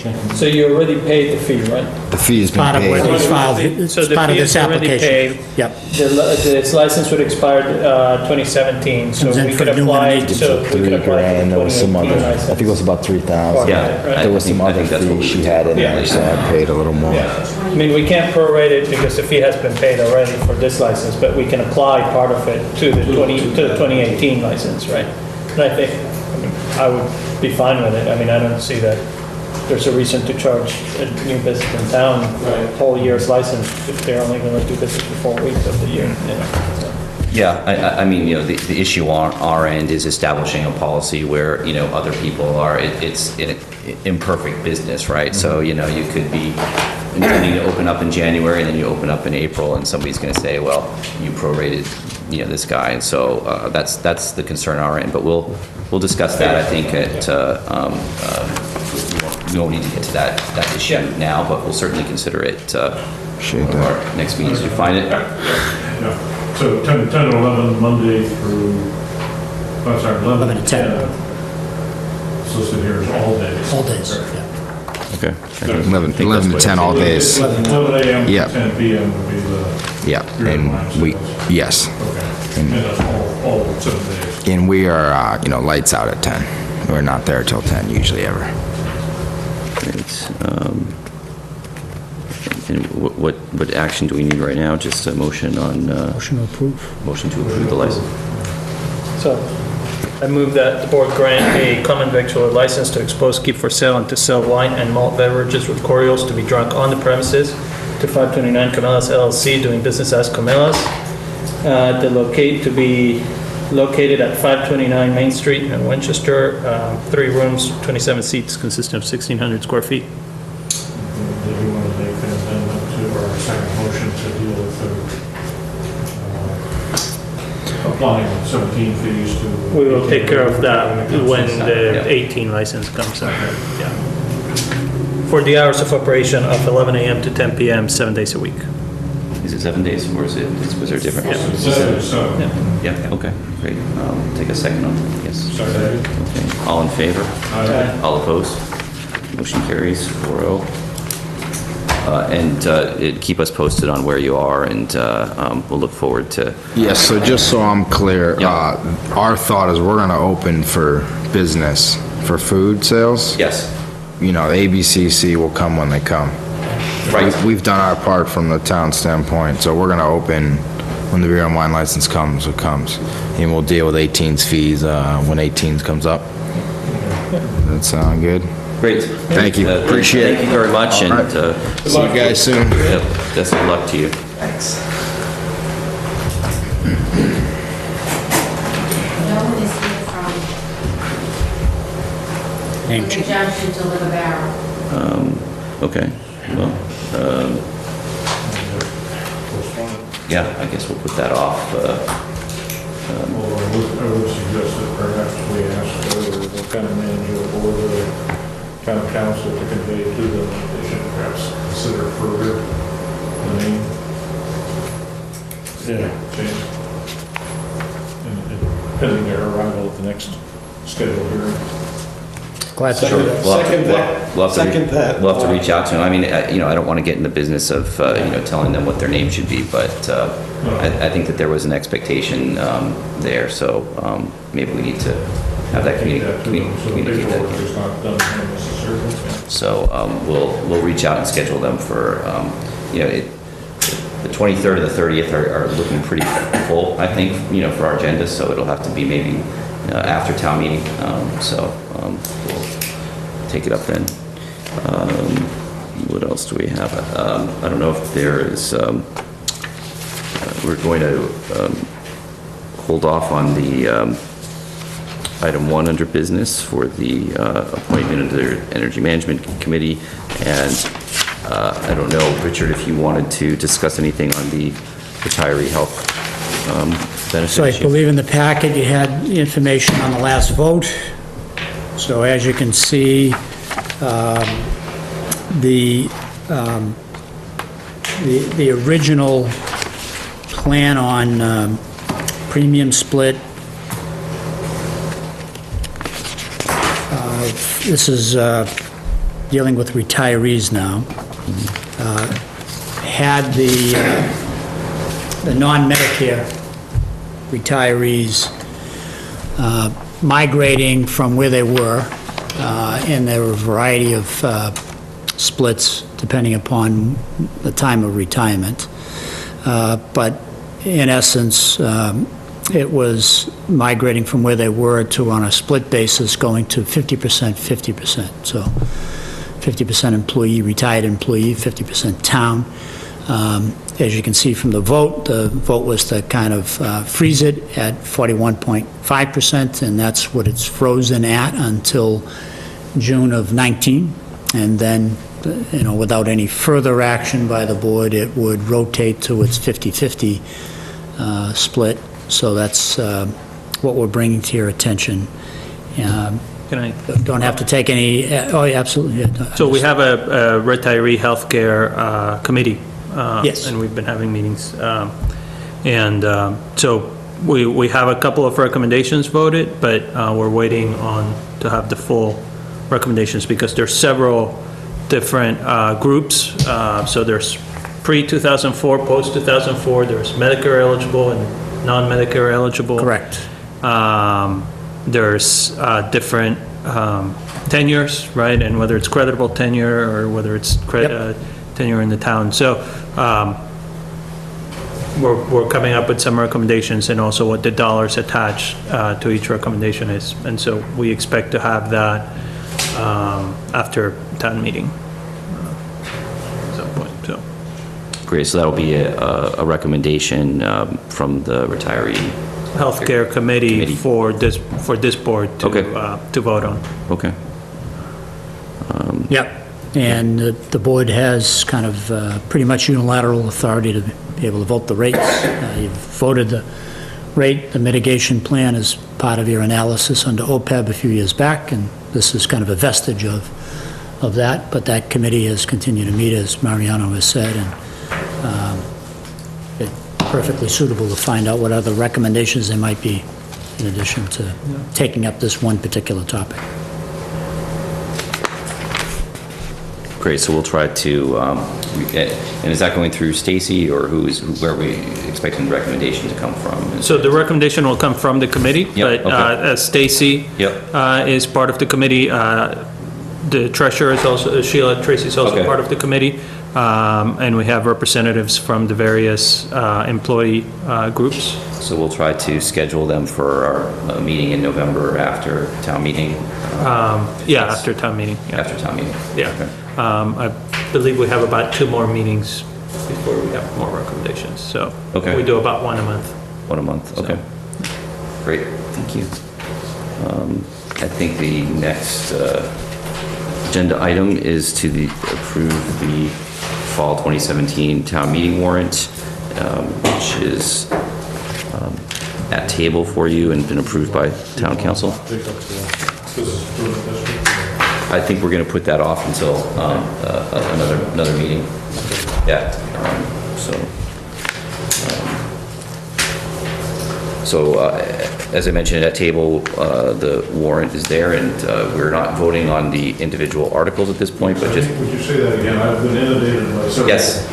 So you already paid the fee, right? The fee's been Part of what paid. was filed, it's So the part of fee this is already application. paid. Yep. Its license would expire 2017, so Comes in we for could new apply, one. so we could $3 apply for grand, there was some 2018 other, I license. think it was about 3,000. Yeah. Right. There was some I other think that's what fee we she would had in do. there, so I paid a little more. Yeah, I mean, we can't prorate it because the fee has been paid already for this license, but we can apply part of it to the 2018 license, right? And I think, I mean, I would be fine with it. I mean, I don't see that there's a reason to charge a new business in town a whole year's license if they're only gonna do business for 4 weeks of the year, you know, so. Yeah, I mean, the issue on our end is establishing a policy where, other people are, it's an imperfect business, right? So, you could be intending to open up in January, and then you open up in April, and somebody's gonna say, well, you prorated, this guy, and so, that's the concern on our end, but we'll discuss that, I think, we won't need to get to that issue now, but we'll certainly consider it, Appreciate one of that. our next meetings. You find it? Yeah. So 10 to 11, Monday through, 11 to 10. Listed here is all days. All days, yeah. Okay. 11 to 10 all days. 11 a.m. Yeah. to 10 p.m. would be the, Yeah, and we, yes. okay, and that's all 7 days. And we are, lights out at 10. We're not there till 10 usually ever. Great. And what action do we need right now? Just a motion on, Motion to approve. motion to approve the license? So, I move that the board grant a common victualler license to expose, keep for sale, and to sell wine and malt beverages with Corios to be drunk on the premises to 529 Camellas LLC, doing business as Camellas. To be located at 529 Main Street in Winchester, 3 rooms, 27 seats, consisting of 1,600 square feet. Do we want to make an amendment to our second motion to deal with applying 17 fees to? We will take care of that when the Yeah. 18 license comes out. Yeah. For the hours of operation of 11 a.m. to 10 p.m., 7 days a week. Is it 7 days, or was there a different? So, Yeah, okay, great. Take a second on that, yes. sorry. Okay, all in favor? All opposed? Motion carries 4-0. And keep us posted on where you are, and we'll look forward to, Yes, so just so I'm clear, Yeah. our thought is we're gonna open for business, for food sales. yes, ABCC will come when they come. right. We've done our part from the town standpoint, so we're gonna open when the beer and wine license comes, it comes. And we'll deal with 18's fees, when 18's comes up. Does that sound good? Great. Thank you. Appreciate it. Thank you very much, and See you guys soon. yep, best of luck to you. Thanks. No one is here from Name the change. junction to Liver Barrel. Okay, well, yeah, I guess we'll put that off. Or I would suggest that perhaps we ask the kind of manager or the town council to convey to them that they should perhaps consider further the name. Yeah. Change. And pending their arrival at the next scheduled hearing. Glad to Sure. do that. We'll have to- Second that. we'll have to re- Second that. We'll have to reach out to them. I mean, I don't want to get in the business of, telling them what their name should be, but I think that there was an expectation there, so maybe we need to have that That to them, so the communicate that. paperwork is not done unnecessarily. So we'll reach out and schedule them for, the 23rd and the 30th are looking pretty full, I think, for our agenda, so it'll have to be maybe after town meeting. So we'll take it up then. What else do we have? I don't know if there is, we're going to hold off on the item 1 under business for the appointment of the Energy Management Committee. And I don't know, Richard, if you wanted to discuss anything on the retiree health benefit So I issue. believe in the packet you had the information on the last vote. So as you can see, the original plan on premium split, this is dealing with retirees now, had the non-Medicare retirees migrating from where they were, and there were a variety of splits depending upon the time of retirement. But in essence, it was migrating from where they were to, on a split basis, going to 50%, 50%. So 50% employee, retired employee, 50% town. As you can see from the vote was to kind of freeze it at 41.5%, and that's what it's frozen at until June of 19. And then, without any further action by the board, it would rotate to its 50-50 split. So that's what we're bringing to your attention. Can I? Don't have to take any, oh, yeah, absolutely. Yeah. So we have a retiree healthcare committee. Yes. And we've been having meetings. So we have a couple of recommendations voted, but we're waiting on to have the full recommendations because there's several different groups. So there's pre-2004, post-2004, there's Medicare eligible and non-Medicare eligible. Correct. There's different tenures, right? And whether it's creditable tenure or whether it's tenure in the town. So we're coming up with some recommendations and also what the dollars attached to each recommendation is. And so we expect to have that after town meeting at some point, so. Great, so that'll be a recommendation from the retiree. Healthcare committee for this board to, Okay. To vote on. Okay. Yep, and the board has kind of pretty much unilateral authority to be able to vote the rates. You've voted the rate, the mitigation plan as part of your analysis under OPEB a few years back, and this is kind of a vestige of that, but that committee has continued to meet, as Mariano has said, and it's perfectly suitable to find out what other recommendations there might be in addition to taking up this one particular topic. Great, so we'll try to, and is that going through Stacy, or where are we expecting the recommendation to come from? So the recommendation will come from the committee, Yep, but okay. Stacy is part of the committee. The treasurer is also, Sheila Tracy is also Okay. part of the committee. And we have representatives from the various employee groups. So we'll try to schedule them for our meeting in November after town meeting? After town meeting. Yeah. After town meeting? Yeah. Okay. I believe we have about 2 more meetings before we have more recommendations. So Okay. we do about 1 a month. 1 a month, So. okay. Great, thank you. I think the next agenda item is to approve the fall 2017 town meeting warrant, which is at table for you and been approved by town council. I think we're going to put that off until another meeting. Yeah. As I mentioned, at table, the warrant is there, and we're not voting on the individual articles at this point, but just, Would you say that again? I've been inundated by several yes,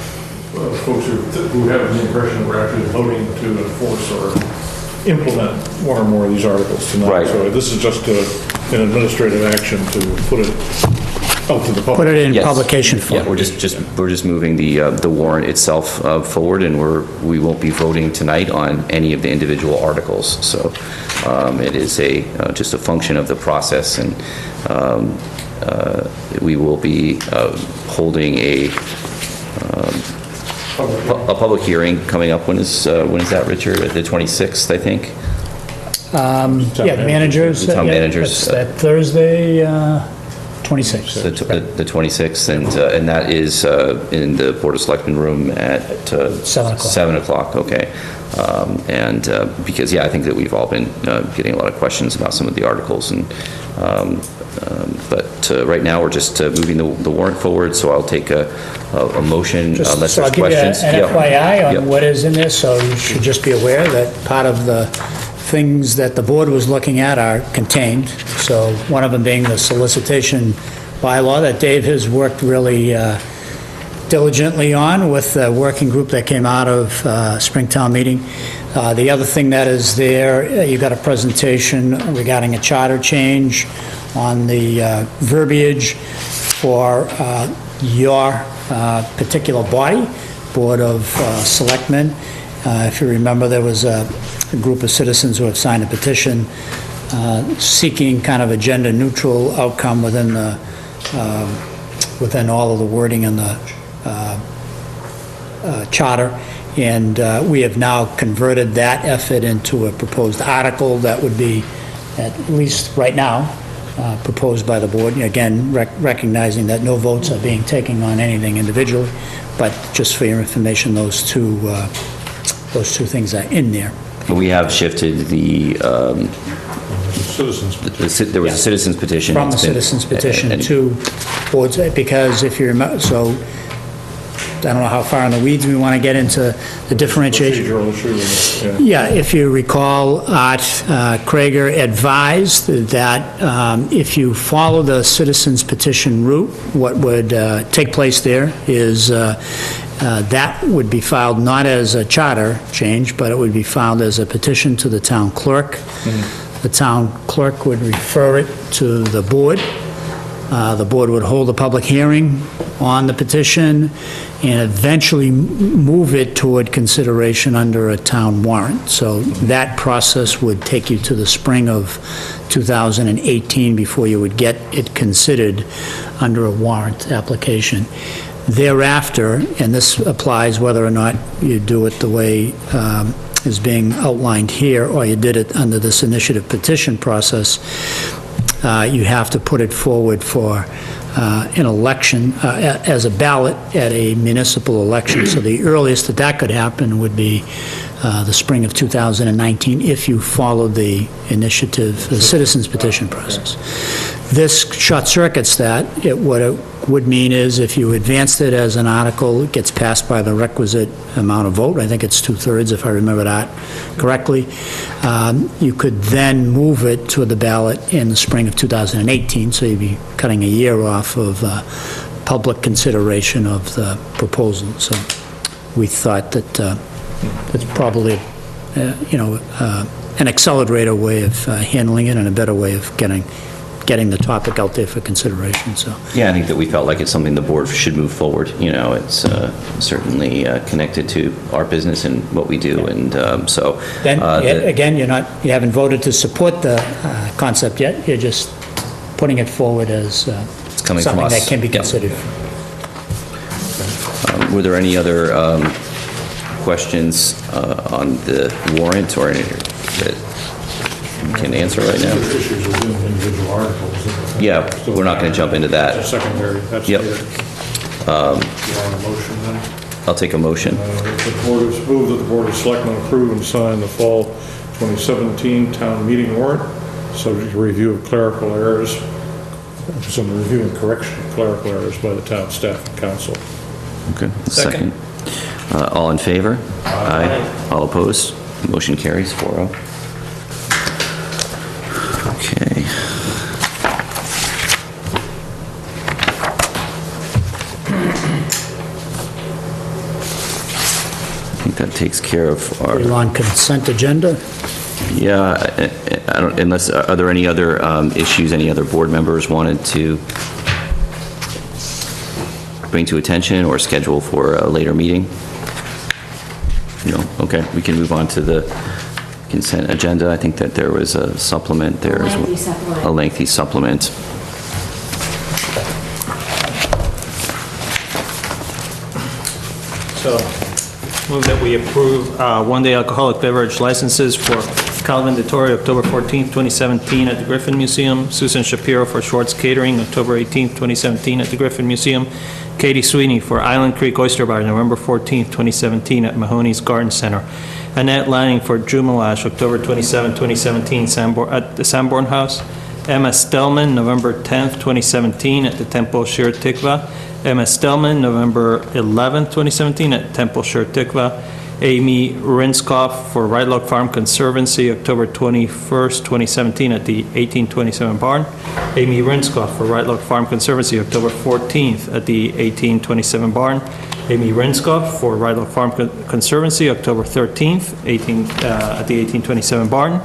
folks who have the impression that we're actually voting to enforce or implement one or more of these articles tonight. Right. So this is just an administrative action to put it out to the public. Put it in Yes. publication yeah, form. we're just moving the warrant itself forward, and we won't be voting tonight on any of the individual articles. So it is just a function of the process, and we will be holding a public hearing coming up. When is that, Richard? The 26th, I think? Yeah, the managers. The town yeah, managers, that's that Thursday, 26th. The 26th, and that is in the Board of Selectmen room at 7 o'clock. 7 o'clock, okay. Because, I think that we've all been getting a lot of questions about some of the articles, and but right now, we're just moving the warrant forward, so I'll take a motion unless So I'll there's give you questions. an Yep. FYI Yep. on what is in this, so you should just be aware that part of the things that the board was looking at are contained. So one of them being the solicitation bylaw that Dave has worked really diligently on with the working group that came out of Springtown meeting. The other thing that is there, you got a presentation regarding a charter change on the verbiage for your particular body, Board of Selectmen. If you remember, there was a group of citizens who have signed a petition seeking kind of a gender-neutral outcome within the, within all of the wording in the charter. And we have now converted that effort into a proposed article that would be, at least right now, proposed by the board. Again, recognizing that no votes are being taken on anything individually, but just for your information, those two things are in there. We have shifted the, Citizens. there was a citizens petition. From the It's been- citizens petition and- to boards, because if you remember, so, I don't know how far in the weeds we want to get into the differentiation. Procedural issue, yeah. Yeah, if you recall, Art Krager advised that if you follow the citizens petition route, what would take place there is that would be filed not as a charter change, but it would be filed as a petition to the town clerk. The town clerk would refer it to the board. The board would hold a public hearing on the petition and eventually move it toward consideration under a town warrant. So that process would take you to the spring of 2018 before you would get it considered under a warrant application. Thereafter, and this applies whether or not you do it the way is being outlined here, or you did it under this initiative petition process, you have to put it forward for an election, as a ballot at a municipal election. So the earliest that that could happen would be the spring of 2019 if you followed the initiative, the citizens petition process. This short circuits that. What it would mean is if you advanced it as an article, it gets passed by the requisite amount of vote. I think it's 2/3 if I remember that correctly. You could then move it to the ballot in the spring of 2018, so you'd be cutting a year off of public consideration of the proposal. So we thought that it's probably, an accelerator way of handling it and a better way of getting the topic out there for consideration, so. Yeah, I think that we felt like it's something the board should move forward. It's certainly connected to our business and what we do, and so. Then, the- again, you haven't voted to support the concept yet, you're just putting it forward as It's coming from something us. that can be Yep. considered. Were there any other questions on the warrant or any that we can answer right now? There's issues within individual articles. Yeah, we're not going to jump into that. That's secondary, that's Yep. later. You want a motion then? I'll take a motion. The board has moved that the Board of Selectmen approve and sign the fall 2017 town meeting warrant, subject to review of clerical errors, some review and correction of clerical errors by the town staff and council. Okay, second. All in favor? Aye. All opposed? Motion carries 4-0. Okay. I think that takes care of our, We're on consent agenda. yeah, I don't, unless, are there any other issues any other board members wanted to bring to attention or schedule for a later meeting? No? Okay, we can move on to the consent agenda. I think that there was a supplement there as well. Lengthy supplement. A lengthy supplement. So, move that we approve one-day alcoholic beverage licenses for Calvin Dettori, October 14th, 2017 at the Griffin Museum, Susan Shapiro for Schwartz Catering, October 18th, 2017 at the Griffin Museum, Katie Sweeney for Island Creek Oyster Bar, November 14th, 2017 at Mahoney's Garden Center, Annette Lanning for Jumelash, October 27th, 2017 at the Sanborn House, Emma Stellman, November 10th, 2017 at the Temple Shir Tikva, Emma Stellman, November 11th, 2017 at Temple Shir Tikva, Amy Rinskoff for Rydlock Farm Conservancy, October 21st, 2017, at the 1827 barn. Amy Rinskoff for Rydlock Farm Conservancy, October 14th, at the 1827 barn. Amy Rinskoff for Rydlock Farm Conservancy, October 13th, at the 1827 barn.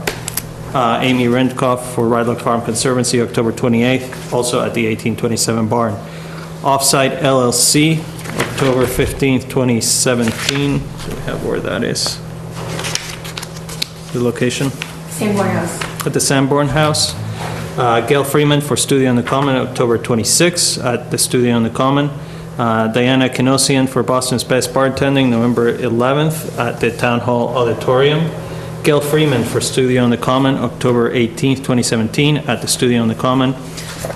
Amy Rinskoff for Rydlock Farm Conservancy, October 28th, also at the 1827 barn. Offsite LLC, October 15th, 2017. So we have where that is. The location? Sanborn House. At the Sanborn House. Gail Freeman for Studio on the Common, October 26th at the Studio on the Common. Diana Kinosian for Boston's Best Bartending, November 11th at the Town Hall Auditorium. Gail Freeman for Studio on the Common, October 18th, 2017 at the Studio on the Common.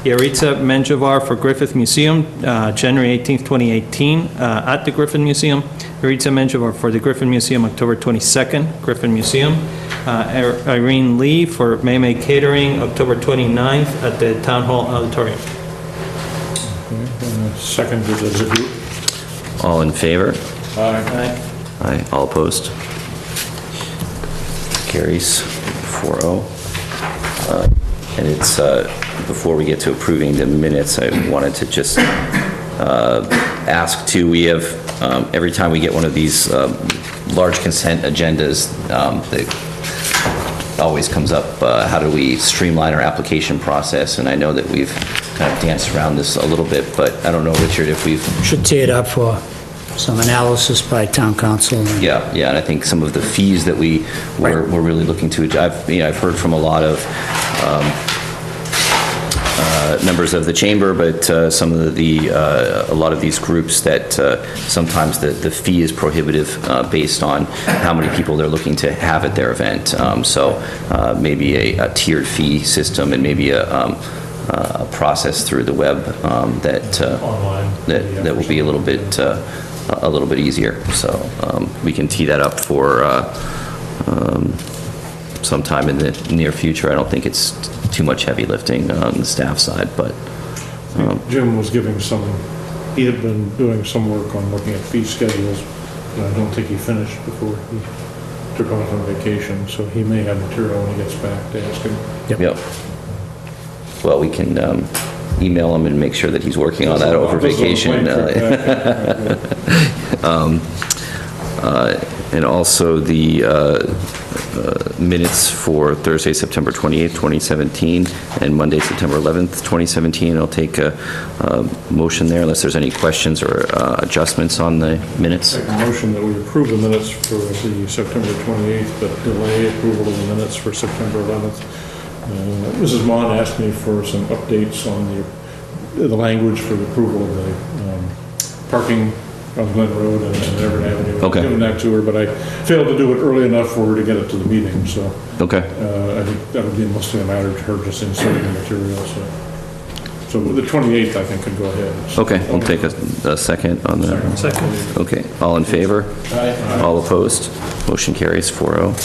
Yaritza Menjovar for Griffith Museum, January 18th, 2018 at the Griffin Museum. Yaritza Menjovar for the Griffin Museum, October 22nd, Griffin Museum. Irene Lee for May Catering, October 29th at the Town Hall Auditorium. Seconded as a group. All in favor? Aye. Aye. All opposed? Carries 4-0. And it's, before we get to approving the minutes, I wanted to just ask too, we have, every time we get one of these large consent agendas, that always comes up, how do we streamline our application process? And I know that we've kind of danced around this a little bit, but I don't know, Richard, if we've... Should tee it up for some analysis by town council. Yeah, and I think some of the fees that we're really looking to, I've heard from a lot of members of the chamber, but some of a lot of these groups that sometimes the fee is prohibitive based on how many people they're looking to have at their event. So maybe a tiered fee system and maybe a process through the web that will be a little bit easier. So we can tee that up for sometime in the near future. I don't think it's too much heavy lifting on the staff side, but. Jim was giving he had been doing some work on looking at fee schedules, but I don't think he finished before he took off on vacation, so he may have material when he gets back to ask him. Yep. Well, we can email him and make sure that he's working on that over vacation. And also the minutes for Thursday, September 28th, 2017, and Monday, September 11th, 2017. I'll take a motion there unless there's any questions or adjustments on the minutes. Make a motion that we approve the minutes for the September 28th, but delay approval of the minutes for September 11th. Mrs. Mon asked me for some updates on the language for the approval of the parking on Glen Road and Everett Avenue. Okay. I've given that to her, but I failed to do it early enough for her to get it to the meeting, so. Okay. I think that would be mostly a matter of her just inserting the material, so. So the 28th, I think, could go ahead. Okay, we'll take a second on that. Second. Okay, all in favor? Aye. All opposed? Motion carries 4-0.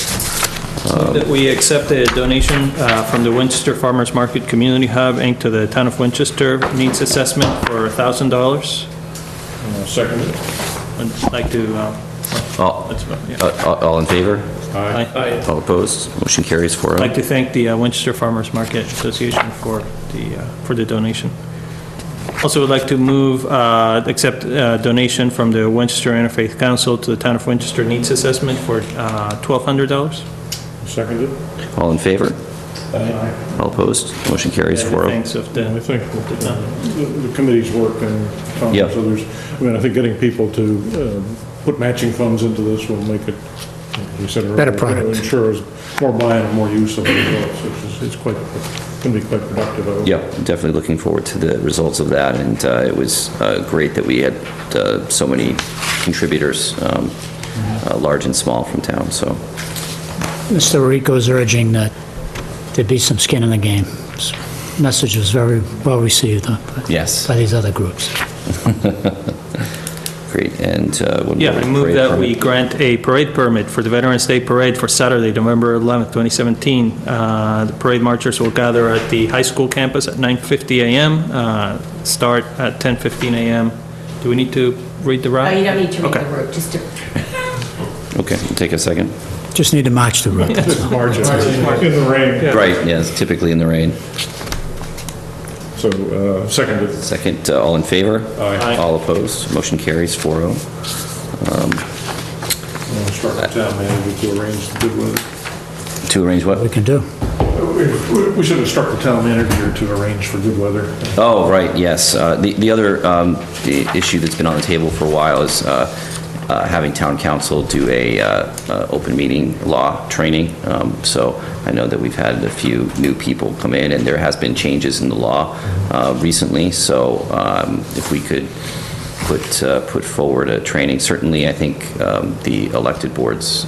That we accept a donation from the Winchester Farmers Market Community Hub, Inc. to the Town of Winchester Needs Assessment for $1,000. Seconded. I'd like to, All yeah. all in favor? Aye. All opposed? Motion carries I'd 4-0. like to thank the Winchester Farmers Market Association for the donation. Also would like to move, accept donation from the Winchester Interfaith Council to the Town of Winchester Needs Assessment for $1,200. Seconded. All in favor? Aye. All opposed? Motion carries 4-0. Thanks of the, I think the committee's work and Yep. others, I think getting people to put matching funds into this will make it, like you said earlier, Better product. ensures more buying and more use of the results, which is, it's quite, can be quite productive, I hope. Yep, definitely looking forward to the results of that, and it was great that we had so many contributors, large and small, from town, so. Mr. Rico's urging that there be some skin in the game. This message was very well received Yes. by these other groups. Great, and when yeah, we're I move parade that permit- we grant a parade permit for the Veterans Day Parade for Saturday, November 11th, 2017. The parade marchers will gather at the high school campus at 9:50 a.m., start at 10:15 a.m. Do we need to read the route? You don't need to read Okay. the route, just to, Okay, take a second. Just need to march through it. Margin, in the rain. Right, yes, typically in the rain. So, seconded. Second, all in favor? Aye. All opposed? Motion carries 4-0. We'll instruct the town manager to arrange the good weather. To arrange what? We can do. We should instruct the town manager to arrange for good weather. Oh, right, yes. The other issue that's been on the table for a while is having town council do a open meeting law training. So I know that we've had a few new people come in, and there has been changes in the law recently. So if we could put forward a training, certainly I think the elected boards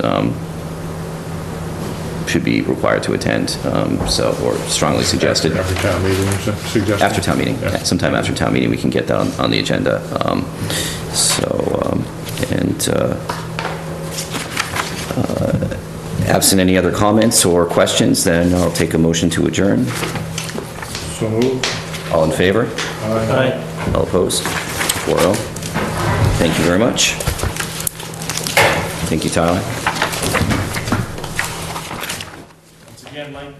should be required to attend, or strongly suggested. After town meeting, suggested. After town meeting, Yeah. sometime after town meeting, we can get that on the agenda. Absent any other comments or questions, then I'll take a motion to adjourn. So moved. All in favor? Aye. All opposed? 4-0. Thank you very much. Thank you, Tyler. Once again, Mike,